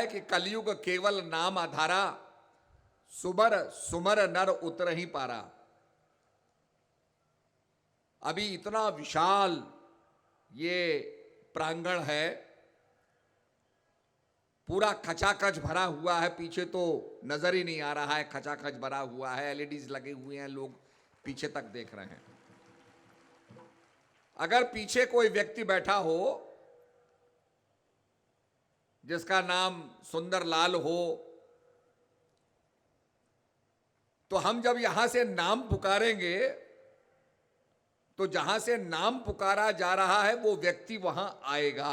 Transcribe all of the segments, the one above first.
है कि कलयुग केवल नाम आधारा, सुमर सुमर नर उतर ही पारा। अभी इतना विशाल ये प्रांगण है, पूरा खचाखच भरा हुआ है, पीछे तो नजर ही नहीं आ रहा है, खचाखच भरा हुआ है, एलईडीज लगे हुए हैं, लोग पीछे तक देख रहे हैं। अगर पीछे कोई व्यक्ति बैठा हो जिसका नाम सुंदर लाल हो, तो हम जब यहां से नाम पुकारेंगे तो जहां से नाम पुकारा जा रहा है वो व्यक्ति वहां आएगा।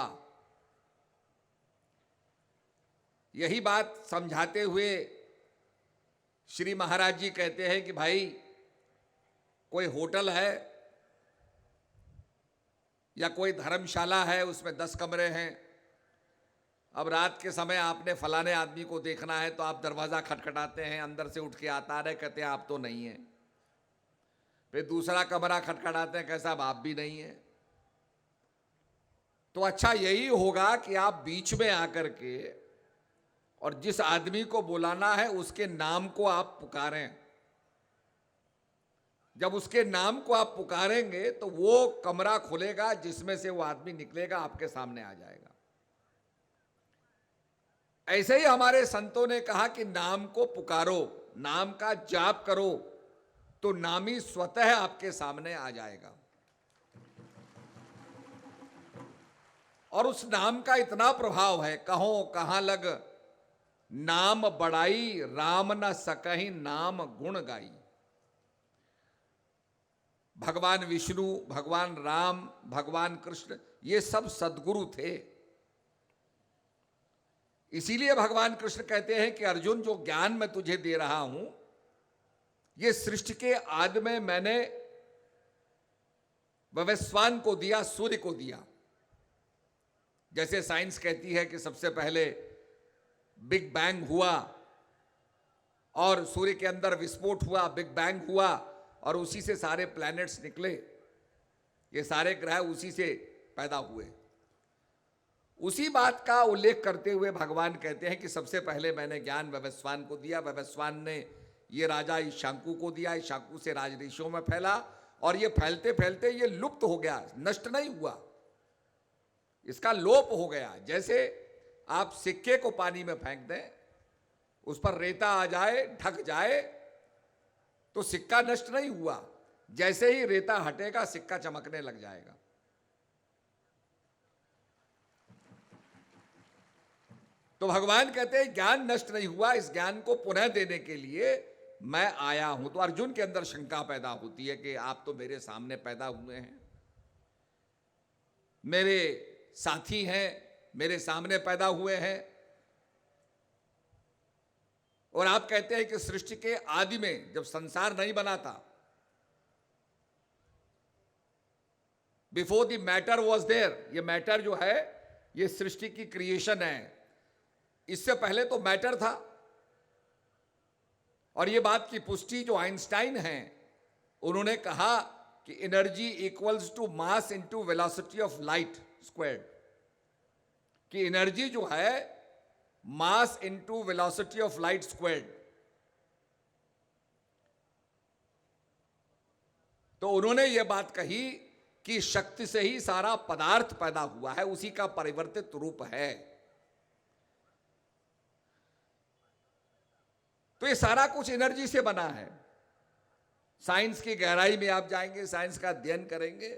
यही बात समझाते हुए श्री महाराज जी कहते हैं कि भाई कोई होटल है या कोई धर्मशाला है, उसमें 10 कमरे हैं। अब रात के समय आपने फलाने आदमी को देखना है तो आप दरवाजा खटखटाते हैं, अंदर से उठ के आता रहे, कहते हैं आप तो नहीं है। फिर दूसरा कमरा खटखटाते हैं, कैसा आप भी नहीं है। तो अच्छा यही होगा कि आप बीच में आकर के और जिस आदमी को बुलाना है उसके नाम को आप पुकारें। जब उसके नाम को आप पुकारेंगे तो वो कमरा खुलेगा जिसमें से वो आदमी निकलेगा, आपके सामने आ जाएगा। ऐसे ही हमारे संतों ने कहा कि नाम को पुकारो, नाम का जाप करो, तो नामी स्वतः आपके सामने आ जाएगा। और उस नाम का इतना प्रभाव है, कहो कहां लग नाम बड़ाई, राम न सकहि नाम गुण गाई। भगवान विष्णु, भगवान राम, भगवान कृष्ण, ये सब सद्गुरु थे। इसीलिए भगवान कृष्ण कहते हैं कि अर्जुन, जो ज्ञान मैं तुझे दे रहा हूं, ये सृष्टि के आदि में मैंने वैवस्वान को दिया, सूर्य को दिया। जैसे साइंस कहती है कि सबसे पहले बिग बैंग हुआ और सूर्य के अंदर विस्फोट हुआ, बिग बैंग हुआ और उसी से सारे प्लैनेट्स निकले, ये सारे ग्रह उसी से पैदा हुए। उसी बात का उल्लेख करते हुए भगवान कहते हैं कि सबसे पहले मैंने ज्ञान वैवस्वान को दिया, वैवस्वान ने ये राजा ईशांकु को दिया, ईशांकु से राज ऋषियों में फैला और ये फैलते फैलते ये लुप्त हो गया, नष्ट नहीं हुआ, इसका लोप हो गया। जैसे आप सिक्के को पानी में फेंक दें, उस पर रेता आ जाए, ढक जाए, तो सिक्का नष्ट नहीं हुआ। जैसे ही रेता हटेगा सिक्का चमकने लग जाएगा। तो भगवान कहते हैं ज्ञान नष्ट नहीं हुआ, इस ज्ञान को पुनः देने के लिए मैं आया हूं। तो अर्जुन के अंदर शंका पैदा होती है कि आप तो मेरे सामने पैदा हुए हैं, मेरे साथी हैं, मेरे सामने पैदा हुए हैं, और आप कहते हैं कि सृष्टि के आदि में जब संसार नहीं बना था, before the matter was there, ये मैटर जो है ये सृष्टि की क्रिएशन है, इससे पहले तो मैटर था। और ये बात की पुष्टि जो आइंस्टाइन हैं, उन्होंने कहा कि energy equals to mass into velocity of light squared, कि एनर्जी जो है mass into velocity of light squared. तो उन्होंने यह बात कही कि शक्ति से ही सारा पदार्थ पैदा हुआ है, उसी का परिवर्तित रूप है। तो ये सारा कुछ एनर्जी से बना है। साइंस की गहराई में आप जाएंगे, साइंस का अध्ययन करेंगे,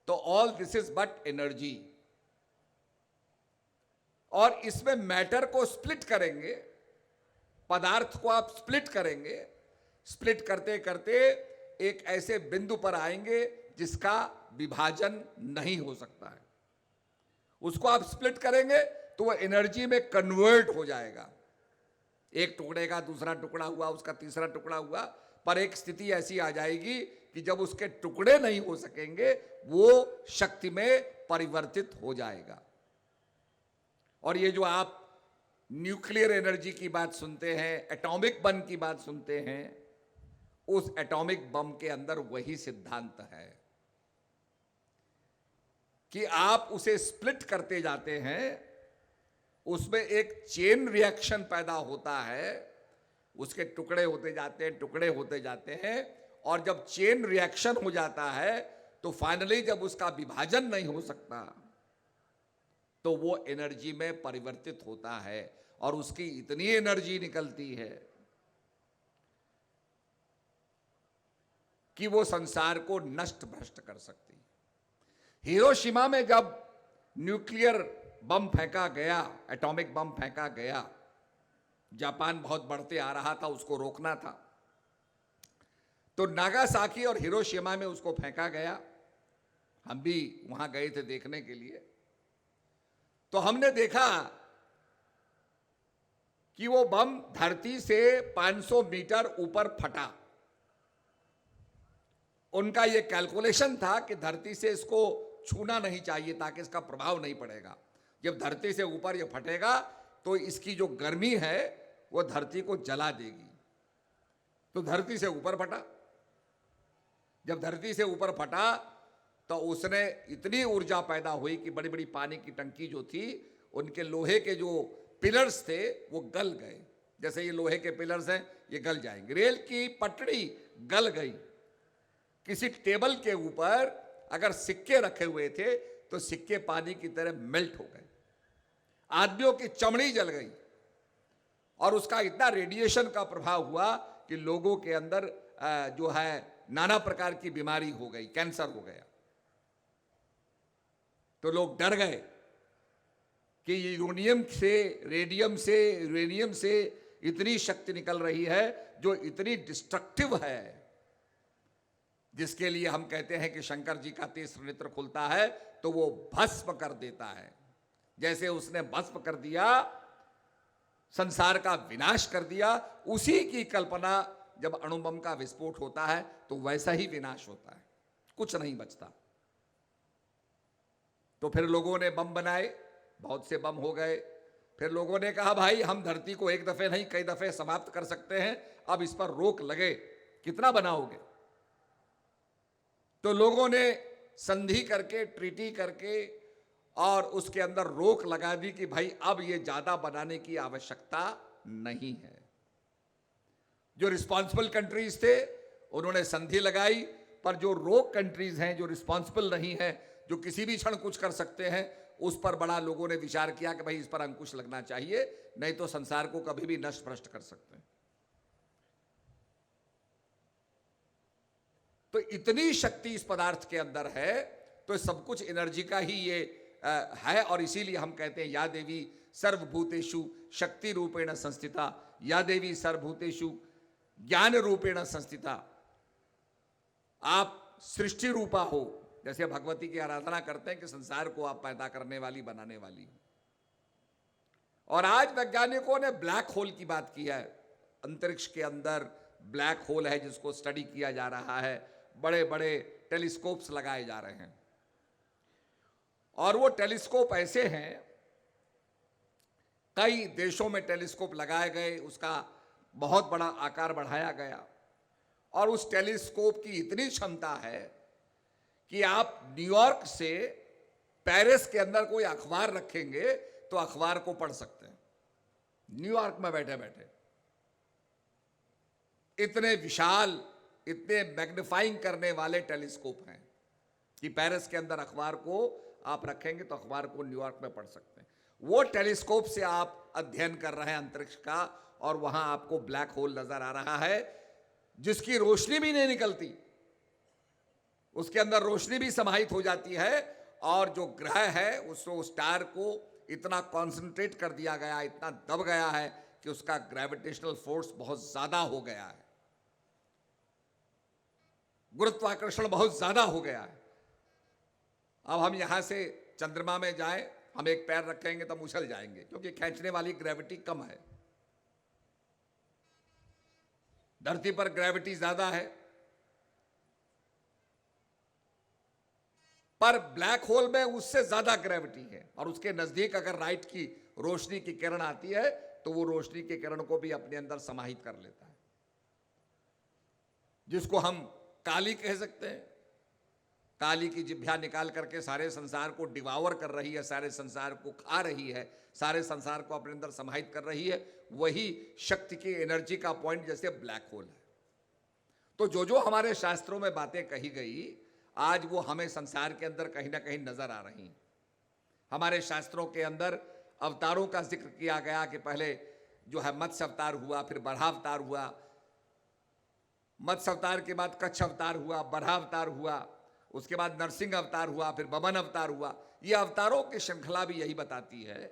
तो all this is but energy. और इसमें मैटर को स्प्लिट करेंगे, पदार्थ को आप स्प्लिट करेंगे, स्प्लिट करते करते एक ऐसे बिंदु पर आएंगे जिसका विभाजन नहीं हो सकता है। उसको आप स्प्लिट करेंगे तो वह एनर्जी में कन्वर्ट हो जाएगा। एक टुकड़े का दूसरा टुकड़ा हुआ, उसका तीसरा टुकड़ा हुआ, पर एक स्थिति ऐसी आ जाएगी कि जब उसके टुकड़े नहीं हो सकेंगे, वो शक्ति में परिवर्तित हो जाएगा। और ये जो आप न्यूक्लियर एनर्जी की बात सुनते हैं, एटॉमिक बम की बात सुनते हैं, उस एटॉमिक बम के अंदर वही सिद्धांत है कि आप उसे स्प्लिट करते जाते हैं उसमें एक चेन रिएक्शन पैदा होता है, उसके टुकड़े होते जाते हैं, टुकड़े होते जाते हैं, और जब चेन रिएक्शन हो जाता है तो फाइनली जब उसका विभाजन नहीं हो सकता तो वो एनर्जी में परिवर्तित होता है और उसकी इतनी एनर्जी निकलती है कि वो संसार को नष्ट भ्रष्ट कर सकती है। हिरोशिमा में जब न्यूक्लियर बम फेंका गया, एटॉमिक बम फेंका गया, जापान बहुत बढ़ते आ रहा था, उसको रोकना था, तो नागासाकी और हिरोशिमा में उसको फेंका गया। हम भी वहां गए थे देखने के लिए। तो हमने देखा कि वो बम धरती से 500 मीटर ऊपर फटा। उनका ये कैलकुलेशन था कि धरती से इसको छूना नहीं चाहिए ताकि इसका प्रभाव नहीं पड़ेगा। जब धरती से ऊपर ये फटेगा तो इसकी जो गर्मी है वो धरती को जला देगी। तो धरती से ऊपर फटा। जब धरती से ऊपर फटा तो उसने इतनी ऊर्जा पैदा हुई कि बड़ी बड़ी पानी की टंकी जो थी, उनके लोहे के जो पिलर्स थे वो गल गए। जैसे ये लोहे के पिलर्स हैं, ये गल जाएंगे। रेल की पटड़ी गल गई। किसी टेबल के ऊपर अगर सिक्के रखे हुए थे तो सिक्के पानी की तरह मेल्ट हो गए। आदमियों की चमड़ी जल गई और उसका इतना रेडिएशन का प्रभाव हुआ कि लोगों के अंदर जो है नाना प्रकार की बीमारी हो गई, कैंसर हो गया। तो लोग डर गए कि यूरेनियम से, रेडियम से, यूरेनियम से इतनी शक्ति निकल रही है जो इतनी डिस्ट्रक्टिव है, जिसके लिए हम कहते हैं कि शंकर जी का तीसरा नेत्र खुलता है तो वो भस्म कर देता है। जैसे उसने भस्म कर दिया, संसार का विनाश कर दिया, उसी की कल्पना जब अणुबम का विस्फोट होता है तो वैसा ही विनाश होता है, कुछ नहीं बचता। तो फिर लोगों ने बम बनाए, बहुत से बम हो गए। फिर लोगों ने कहा भाई हम धरती को एक दफे नहीं कई दफे समाप्त कर सकते हैं, अब इस पर रोक लगे, कितना बनाओगे। तो लोगों ने संधि करके, ट्रीटी करके और उसके अंदर रोक लगा दी कि भाई अब ये ज्यादा बनाने की आवश्यकता नहीं है। जो रिस्पॉन्सिबल कंट्रीज थे उन्होंने संधि लगाई, पर जो रोक कंट्रीज हैं, जो रिस्पॉन्सिबल नहीं है, जो किसी भी क्षण कुछ कर सकते हैं, उस पर बड़ा लोगों ने विचार किया कि भाई इस पर अंकुश लगना चाहिए, नहीं तो संसार को कभी भी नष्ट भ्रष्ट कर सकते हैं। तो इतनी शक्ति इस पदार्थ के अंदर है, तो सब कुछ एनर्जी का ही ये है। और इसीलिए हम कहते हैं या देवी सर्वभूतेषु शक्ति रूपेण संस्थिता, या देवी सर्वभूतेषु ज्ञान रूपेण संस्थिता। आप सृष्टि रूपा हो, जैसे भगवती की आराधना करते हैं कि संसार को आप पैदा करने वाली, बनाने वाली हो। और आज वैज्ञानिकों ने ब्लैक होल की बात की है। अंतरिक्ष के अंदर ब्लैक होल है जिसको स्टडी किया जा रहा है, बड़े बड़े टेलीस्कोप्स लगाए जा रहे हैं। और वो टेलीस्कोप ऐसे हैं, कई देशों में टेलीस्कोप लगाए गए, उसका बहुत बड़ा आकार बढ़ाया गया। और उस टेलीस्कोप की इतनी क्षमता है कि आप न्यूयॉर्क से पेरिस के अंदर कोई अखबार रखेंगे तो अखबार को पढ़ सकते हैं, न्यूयॉर्क में बैठे बैठे। इतने विशाल, इतने मैग्नीफाइंग करने वाले टेलीस्कोप हैं कि पेरिस के अंदर अखबार को आप रखेंगे तो अखबार को न्यूयॉर्क में पढ़ सकते हैं। वो टेलीस्कोप से आप अध्ययन कर रहे हैं अंतरिक्ष का, और वहां आपको ब्लैक होल नजर आ रहा है जिसकी रोशनी भी नहीं निकलती, उसके अंदर रोशनी भी समाहित हो जाती है। और जो ग्रह है उसको, स्टार को इतना कॉन्सेंट्रेट कर दिया गया, इतना दब गया है कि उसका ग्रेविटेशनल फोर्स बहुत ज्यादा हो गया है, गुरुत्वाकर्षण बहुत ज्यादा हो गया है। अब हम यहां से चंद्रमा में जाएं, हम एक पैर रखेंगे तो हम उछल जाएंगे, क्योंकि खींचने वाली ग्रेविटी कम है। धरती पर ग्रेविटी ज्यादा है, पर ब्लैक होल में उससे ज्यादा ग्रेविटी है। और उसके नजदीक अगर लाइट की, रोशनी की किरण आती है तो वो रोशनी की किरण को भी अपने अंदर समाहित कर लेता है, जिसको हम काली कह सकते हैं। ताली की जिभ्या निकाल करके सारे संसार को डिवावर कर रही है, सारे संसार को खा रही है, सारे संसार को अपने अंदर समाहित कर रही है, वही शक्ति की एनर्जी का पॉइंट जैसे ब्लैक होल है। तो जो जो हमारे शास्त्रों में बातें कही गई, आज वो हमें संसार के अंदर कहीं ना कहीं नजर आ रही हैं। हमारे शास्त्रों के अंदर अवतारों का जिक्र किया गया कि पहले जो है मत्स्य अवतार हुआ, फिर बराह अवतार हुआ, मत्स्य अवतार के बाद कच्छ अवतार हुआ, बराह अवतार हुआ, उसके बाद नरसिंह अवतार हुआ, फिर बमन अवतार हुआ। ये अवतारों की श्रृंखला भी यही बताती है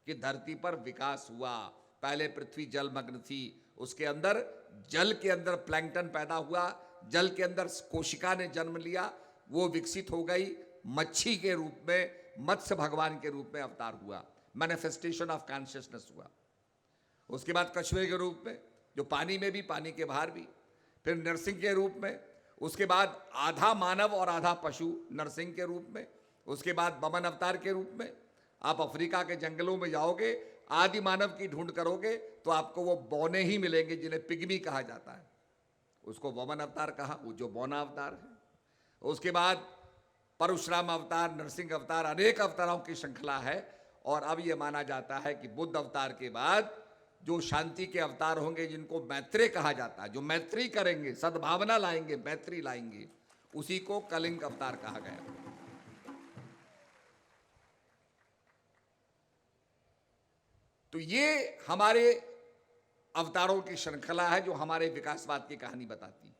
कि धरती पर विकास हुआ। पहले पृथ्वी जलमग्न थी, उसके अंदर जल के अंदर प्लैंकटन पैदा हुआ, जल के अंदर कोशिका ने जन्म लिया, वो विकसित हो गई, मच्छी के रूप में, मत्स्य भगवान के रूप में अवतार हुआ, मैनिफेस्टेशन ऑफ कॉन्शियसनेस हुआ। उसके बाद कछुए के रूप में, जो पानी में भी, पानी के बाहर भी, फिर नरसिंह के रूप में, उसके बाद आधा मानव और आधा पशु नरसिंह के रूप में, उसके बाद बमन अवतार के रूप में। आप अफ्रीका के जंगलों में जाओगे, आदि मानव की ढूंढ करोगे तो आपको वो बौने ही मिलेंगे जिन्हें पिग्मी कहा जाता है, उसको बमन अवतार कहा, वो जो बौना अवतार है। उसके बाद परशुराम अवतार, नरसिंह अवतार, अनेक अवतारों की श्रृंखला है। और अब ये माना जाता है कि बुद्ध अवतार के बाद जो शांति के अवतार होंगे, जिनको मैत्रेय कहा जाता है, जो मैत्री करेंगे, सद्भावना लाएंगे, मैत्री लाएंगे, उसी को कलिंग अवतार कहा गया। तो ये हमारे अवतारों की श्रृंखला है जो हमारे विकासवाद की कहानी बताती है।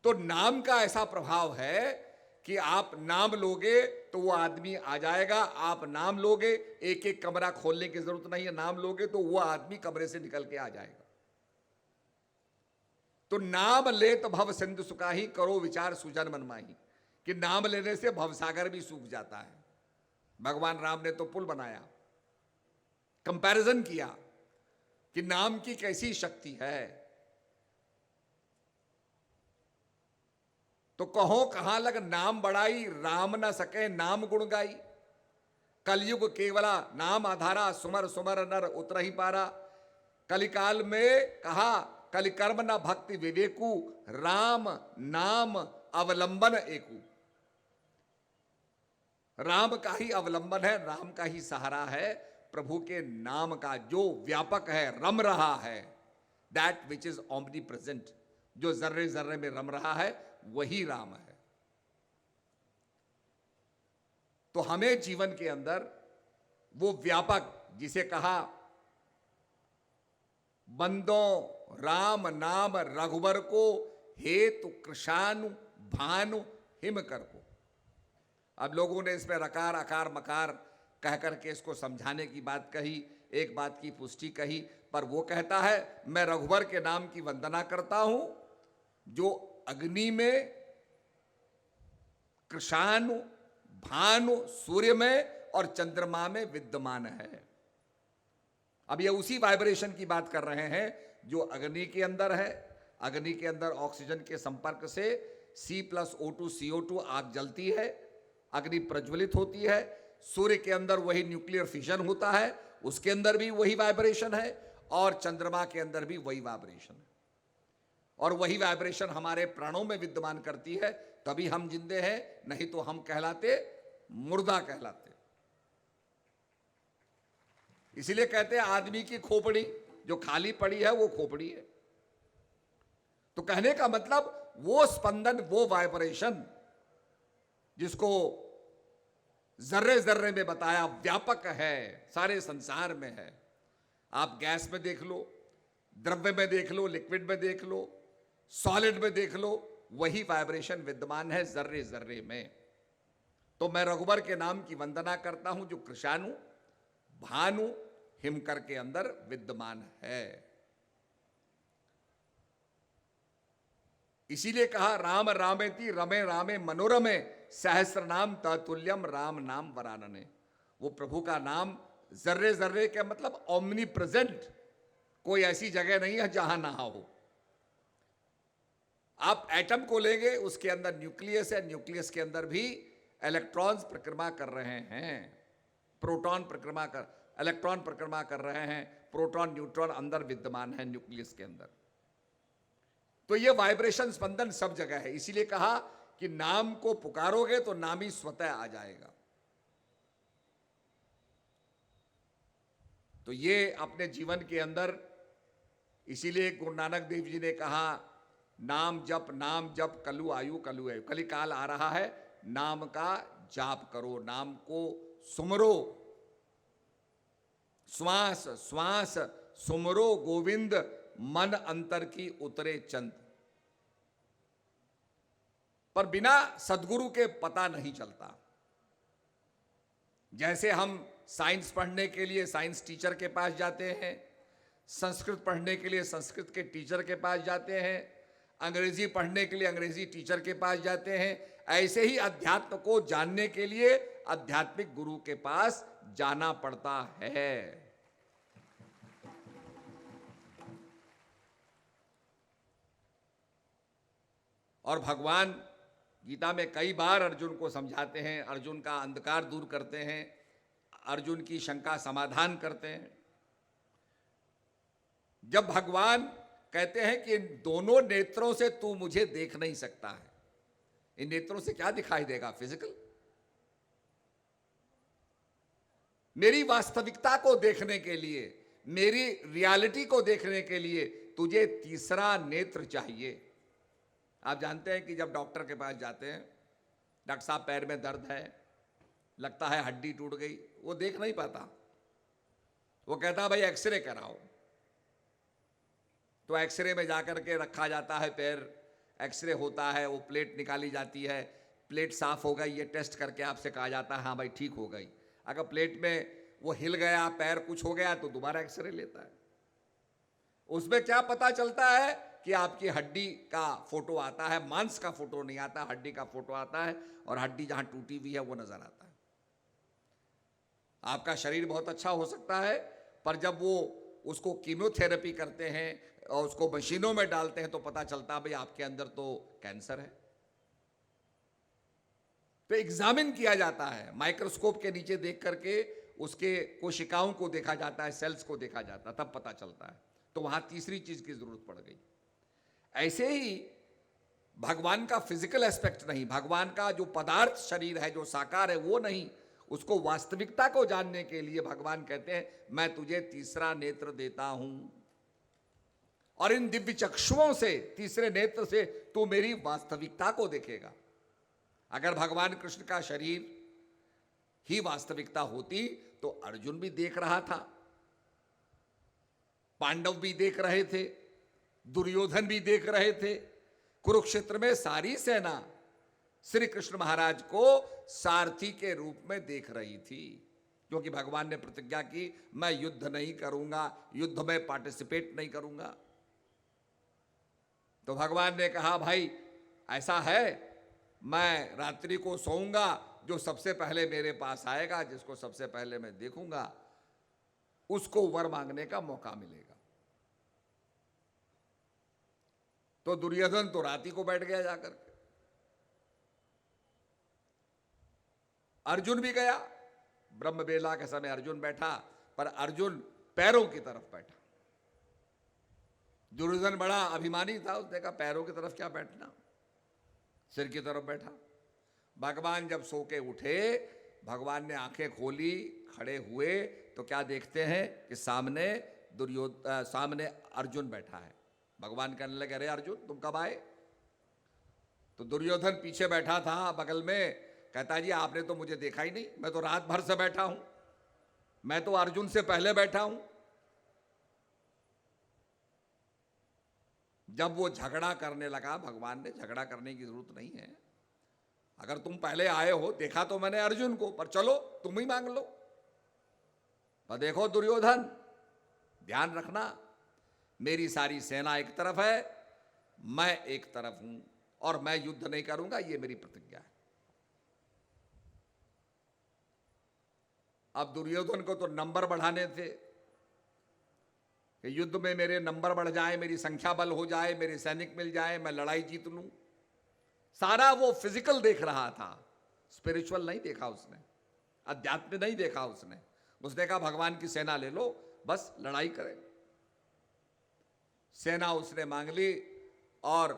तो नाम का ऐसा प्रभाव है कि आप नाम लोगे तो वो आदमी आ जाएगा, आप नाम लोगे, एक एक कमरा खोलने की जरूरत नहीं है, नाम लोगे तो वो आदमी कमरे से निकल के आ जाएगा। तो नाम ले तो भव सिंधु सुखाही, करो विचार सुजन मन माही, कि नाम लेने से भवसागर भी सूख जाता है। भगवान राम ने तो पुल बनाया, कंपैरिजन किया कि नाम की कैसी शक्ति है। तो कहो कहां लग नाम बढ़ाई, राम न सके नाम गुण गाई। कलयुग केवला नाम आधारा, सुमर सुमर नर उतर ही पारा। कलिकाल में कहा कलिकर्म न भक्ति विवेकु, राम नाम अवलंबन एकू। राम का ही अवलंबन है, राम का ही सहारा है, प्रभु के नाम का जो व्यापक है, रम रहा है, दैट विच इज ऑम्नी प्रेजेंट, जो जर्रे जर्रे में रम रहा है, वही राम है। तो हमें जीवन के अंदर वो व्यापक, जिसे कहा बंदो राम नाम रघुबर को, हेतु कृशानु भानु हिम कर को। अब लोगों ने इसमें रकार अकार मकार कह करके इसको समझाने की बात कही, एक बात की पुष्टि कही, पर वो कहता है मैं रघुबर के नाम की वंदना करता हूं जो अग्नि में, कृशानु, भानु सूर्य में और चंद्रमा में विद्यमान है। अब ये उसी वाइब्रेशन की बात कर रहे हैं जो अग्नि के अंदर है। अग्नि के अंदर ऑक्सीजन के संपर्क से C+O2 CO2 आग जलती है, अग्नि प्रज्वलित होती है। सूर्य के अंदर वही न्यूक्लियर फिशन होता है, उसके अंदर भी वही वाइब्रेशन है, और चंद्रमा के अंदर भी वही वाइब्रेशन है, और वही वाइब्रेशन हमारे प्राणों में विद्यमान करती है, तभी हम जिंदे हैं, नहीं तो हम कहलाते मुर्दा कहलाते। इसीलिए कहते हैं आदमी की खोपड़ी जो खाली पड़ी है वो खोपड़ी है। तो कहने का मतलब वो स्पंदन, वो वाइब्रेशन जिसको जर्रे जर्रे में बताया, व्यापक है, सारे संसार में है। आप गैस में देख लो, द्रव्य में देख लो, लिक्विड में देख लो, सॉलिड में देख लो, वही वाइब्रेशन विद्यमान है जर्रे जर्रे में। तो मैं रघुबर के नाम की वंदना करता हूं जो कृशानु भानु हिमकर के अंदर विद्यमान है। इसीलिए कहा राम रामेति रमे रामे मनोरमे, सहस्र नाम ततुल्यम राम नाम वरानने। वो प्रभु का नाम जर्रे जर्रे के मतलब ओमनी प्रेजेंट, कोई ऐसी जगह नहीं है जहां ना हो। आप एटम को लेंगे, उसके अंदर न्यूक्लियस है, न्यूक्लियस के अंदर भी इलेक्ट्रॉन्स परिक्रमा कर रहे हैं, प्रोटॉन परिक्रमा कर, इलेक्ट्रॉन परिक्रमा कर रहे हैं, प्रोटॉन न्यूट्रॉन अंदर विद्यमान है न्यूक्लियस के अंदर। तो ये वाइब्रेशन स्पंदन सब जगह है। इसीलिए कहा कि नाम को पुकारोगे तो नाम ही स्वतः आ जाएगा। तो ये अपने जीवन के अंदर, इसीलिए गुरु नानक देव जी ने कहा, नाम जप कलु आयु कलु आयु, कलिकाल आ रहा है, नाम का जाप करो, नाम को सुमरो, श्वास श्वास सुमरो गोविंद, मन अंतर की उतरे चंद। पर बिना सदगुरु के पता नहीं चलता। जैसे हम साइंस पढ़ने के लिए साइंस टीचर के पास जाते हैं, संस्कृत पढ़ने के लिए संस्कृत के टीचर के पास जाते हैं, अंग्रेजी पढ़ने के लिए अंग्रेजी टीचर के पास जाते हैं, ऐसे ही अध्यात्म को जानने के लिए आध्यात्मिक गुरु के पास जाना पड़ता है। और भगवान गीता में कई बार अर्जुन को समझाते हैं, अर्जुन का अंधकार दूर करते हैं, अर्जुन की शंका समाधान करते हैं। जब भगवान कहते हैं कि इन दोनों नेत्रों से तू मुझे देख नहीं सकता है, इन नेत्रों से क्या दिखाई देगा? फिजिकल। मेरी वास्तविकता को देखने के लिए, मेरी रियलिटी को देखने के लिए तुझे तीसरा नेत्र चाहिए। आप जानते हैं कि जब डॉक्टर के पास जाते हैं, डॉक्टर साहब पैर में दर्द है, लगता है हड्डी टूट गई, वो देख नहीं पाता, वो कहता है भाई एक्सरे कराओ। तो एक्सरे में जाकर के रखा जाता है पैर, एक्सरे होता है, वो प्लेट निकाली जाती है, प्लेट साफ हो गई, ये टेस्ट करके आपसे कहा जाता है हाँ भाई ठीक हो गई। अगर प्लेट में वो हिल गया, पैर कुछ हो गया, तो दोबारा एक्सरे लेता है। उसमें क्या पता चलता है कि आपकी हड्डी का फोटो आता है, मांस का फोटो नहीं आता, हड्डी का फोटो आता है, और हड्डी जहां टूटी हुई है वो नजर आता है। आपका शरीर बहुत अच्छा हो सकता है, पर जब वो उसको कीमोथेरेपी करते हैं और उसको मशीनों में डालते हैं तो पता चलता है भाई आपके अंदर तो कैंसर है। तो एग्जामिन किया जाता है, माइक्रोस्कोप के नीचे देख करके उसके कोशिकाओं को देखा जाता है, सेल्स को देखा जाता है, तब पता चलता है। तो वहां तीसरी चीज की जरूरत पड़ गई। ऐसे ही भगवान का फिजिकल एस्पेक्ट नहीं, भगवान का जो पदार्थ शरीर है, जो साकार है, वो नहीं, उसको वास्तविकता को जानने के लिए भगवान कहते हैं मैं तुझे तीसरा नेत्र देता हूं, और इन दिव्य चक्षुओं से, तीसरे नेत्र से तू मेरी वास्तविकता को देखेगा। अगर भगवान कृष्ण का शरीर ही वास्तविकता होती तो अर्जुन भी देख रहा था, पांडव भी देख रहे थे, दुर्योधन भी देख रहे थे। कुरुक्षेत्र में सारी सेना श्री कृष्ण महाराज को सारथी के रूप में देख रही थी, क्योंकि भगवान ने प्रतिज्ञा की मैं युद्ध नहीं करूंगा, युद्ध में पार्टिसिपेट नहीं करूंगा। तो भगवान ने कहा भाई ऐसा है, मैं रात्रि को सोऊंगा, जो सबसे पहले मेरे पास आएगा, जिसको सबसे पहले मैं देखूंगा, उसको वर मांगने का मौका मिलेगा। तो दुर्योधन तो रात ही को बैठ गया जाकर के, अर्जुन भी गया, ब्रह्म बेला के समय अर्जुन बैठा, पर अर्जुन पैरों की तरफ बैठा। दुर्योधन बड़ा अभिमानी था, उसने कहा पैरों की तरफ क्या बैठना, सिर की तरफ बैठा। भगवान जब सो के उठे, भगवान ने आंखें खोली, खड़े हुए, तो क्या देखते हैं कि सामने अर्जुन बैठा है। भगवान कहने लगे अरे अर्जुन तुम कब आए? तो दुर्योधन पीछे बैठा था बगल में, कहता जी आपने तो मुझे देखा ही नहीं, मैं तो रात भर से बैठा हूं, मैं तो अर्जुन से पहले बैठा हूं। जब वो झगड़ा करने लगा, भगवान ने झगड़ा करने की जरूरत नहीं है, अगर तुम पहले आए हो, देखा तो मैंने अर्जुन को, पर चलो तुम ही मांग लो। पर देखो दुर्योधन, ध्यान रखना, मेरी सारी सेना एक तरफ है, मैं एक तरफ हूं, और मैं युद्ध नहीं करूंगा, ये मेरी प्रतिज्ञा है। अब दुर्योधन को तो नंबर बढ़ाने थे कि युद्ध में मेरे नंबर बढ़ जाए, मेरी संख्या बल हो जाए, मेरे सैनिक मिल जाए, मैं लड़ाई जीत लूं। सारा वो फिजिकल देख रहा था, स्पिरिचुअल नहीं देखा उसने, अध्यात्म नहीं देखा उसने। उसने कहा भगवान की सेना ले लो, बस लड़ाई करें। सेना उसने मांग ली और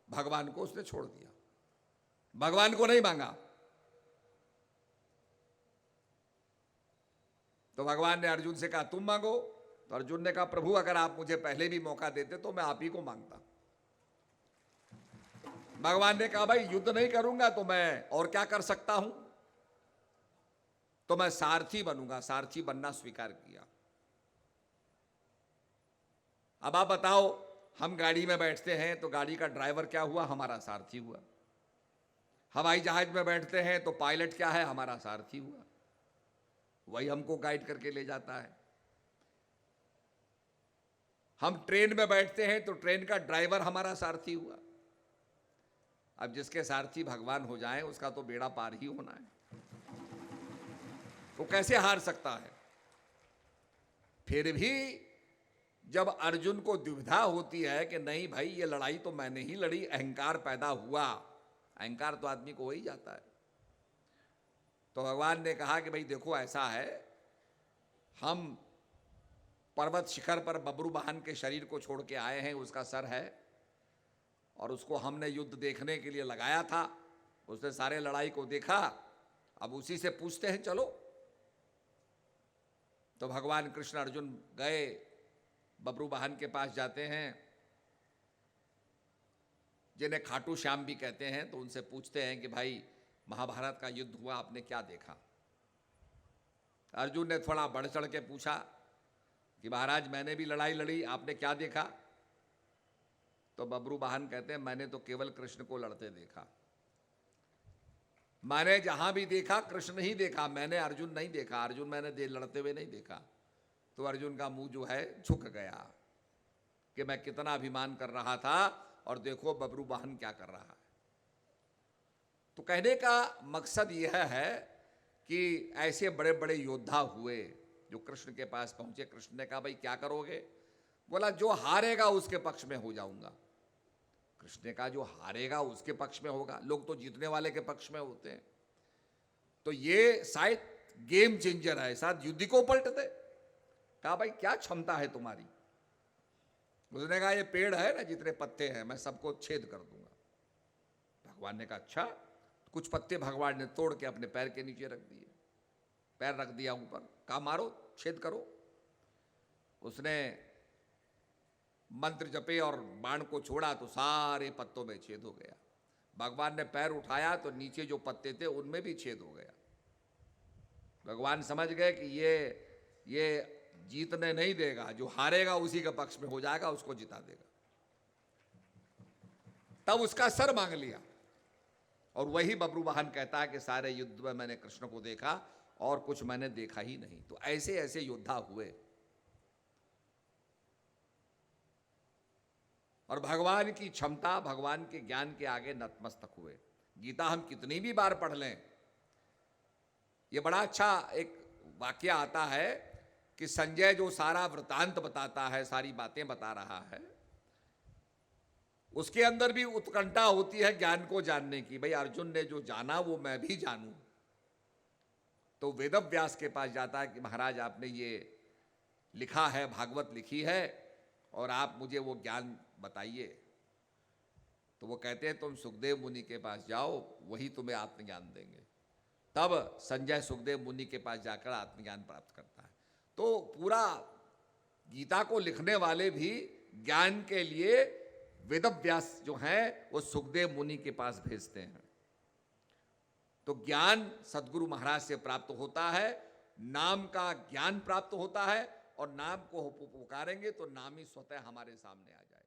भगवान को उसने छोड़ दिया। भगवान को नहीं मांगा। तो भगवान ने अर्जुन से कहा तुम मांगो। तो अर्जुन ने कहा प्रभु अगर आप मुझे पहले भी मौका देते तो मैं आप ही को मांगता। भगवान ने कहा भाई युद्ध नहीं करूंगा तो मैं और क्या कर सकता हूं, तो मैं सारथी बनूंगा। सारथी बनना स्वीकार किया। अब आप बताओ, हम गाड़ी में बैठते हैं तो गाड़ी का ड्राइवर क्या हुआ? हमारा सारथी हुआ। हवाई जहाज में बैठते हैं तो पायलट क्या है? हमारा सारथी हुआ। वही हमको गाइड करके ले जाता है। हम ट्रेन में बैठते हैं तो ट्रेन का ड्राइवर हमारा सारथी हुआ। अब जिसके सारथी भगवान हो जाएं उसका तो बेड़ा पार ही होना है, वो कैसे हार सकता है? फिर भी जब अर्जुन को दुविधा होती है कि नहीं भाई ये लड़ाई तो मैंने ही लड़ी, अहंकार पैदा हुआ। अहंकार तो आदमी को हो ही जाता है। तो भगवान ने कहा कि भाई देखो ऐसा है, हम पर्वत शिखर पर बब्रू वाहन के शरीर को छोड़ के आए हैं, उसका सर है और उसको हमने युद्ध देखने के लिए लगाया था। उसने सारे लड़ाई को देखा, अब उसी से पूछते हैं चलो। तो भगवान कृष्ण अर्जुन गए, बब्रू वाहन के पास जाते हैं, जिन्हें खाटू श्याम भी कहते हैं। तो उनसे पूछते हैं कि भाई महाभारत का युद्ध हुआ, आपने क्या देखा? अर्जुन ने थोड़ा बढ़ चढ़ के पूछा कि महाराज मैंने भी लड़ाई लड़ी, आपने क्या देखा? तो बब्रू वाहन कहते हैं मैंने तो केवल कृष्ण को लड़ते देखा। मैंने जहां भी देखा कृष्ण ही देखा, मैंने अर्जुन नहीं देखा। अर्जुन मैंने लड़ते हुए नहीं देखा। तो अर्जुन का मुंह जो है झुक गया कि मैं कितना अभिमान कर रहा था और देखो बब्रू वाहन क्या कर रहा है। तो कहने का मकसद यह है कि ऐसे बड़े बड़े योद्धा हुए जो कृष्ण के पास पहुंचे। कृष्ण ने कहा भाई क्या करोगे? बोला जो हारेगा उसके पक्ष में हो जाऊंगा। कृष्ण ने कहा जो हारेगा उसके पक्ष में होगा, लोग तो जीतने वाले के पक्ष में होते हैं। तो ये शायद गेम चेंजर है, शायद युद्ध को पलट दे। कहा भाई क्या क्षमता है तुम्हारी? उसने कहा ये पेड़ है ना, जितने पत्ते हैं मैं सबको छेद कर दूंगा। भगवान ने कहा अच्छा। कुछ पत्ते भगवान ने तोड़ के अपने पैर के नीचे रख दिए, पैर रख दिया ऊपर, कहा मारो छेद करो। उसने मंत्र जपे और बाण को छोड़ा तो सारे पत्तों में छेद हो गया। भगवान ने पैर उठाया तो नीचे जो पत्ते थे उनमें भी छेद हो गया। भगवान समझ गए कि ये जीतने नहीं देगा, जो हारेगा उसी के पक्ष में हो जाएगा, उसको जिता देगा। तब उसका सर मांग लिया। और वही बब्रू वाहन कहता है कि सारे युद्ध में मैंने कृष्ण को देखा और कुछ मैंने देखा ही नहीं। तो ऐसे ऐसे योद्धा हुए और भगवान की क्षमता, भगवान के ज्ञान के आगे नतमस्तक हुए। गीता हम कितनी भी बार पढ़ लें, ये बड़ा अच्छा एक वाक्य आता है कि संजय जो सारा वृतांत बताता है, सारी बातें बता रहा है, उसके अंदर भी उत्कंठा होती है ज्ञान को जानने की। भाई अर्जुन ने जो जाना वो मैं भी जानूं। तो वेदव्यास के पास जाता है कि महाराज आपने ये लिखा है, भागवत लिखी है और आप मुझे वो ज्ञान बताइए। तो वो कहते हैं तुम सुखदेव मुनि के पास जाओ, वही तुम्हें आत्मज्ञान देंगे। तब संजय सुखदेव मुनि के पास जाकर आत्मज्ञान प्राप्त करता है। तो पूरा गीता को लिखने वाले भी ज्ञान के लिए वेदव्यास जो हैं वो सुखदेव मुनि के पास भेजते हैं। तो ज्ञान सद्गुरु महाराज से प्राप्त होता है, नाम का ज्ञान प्राप्त होता है और नाम को पुकारेंगे तो नाम ही स्वतः हमारे सामने आ जाएगा।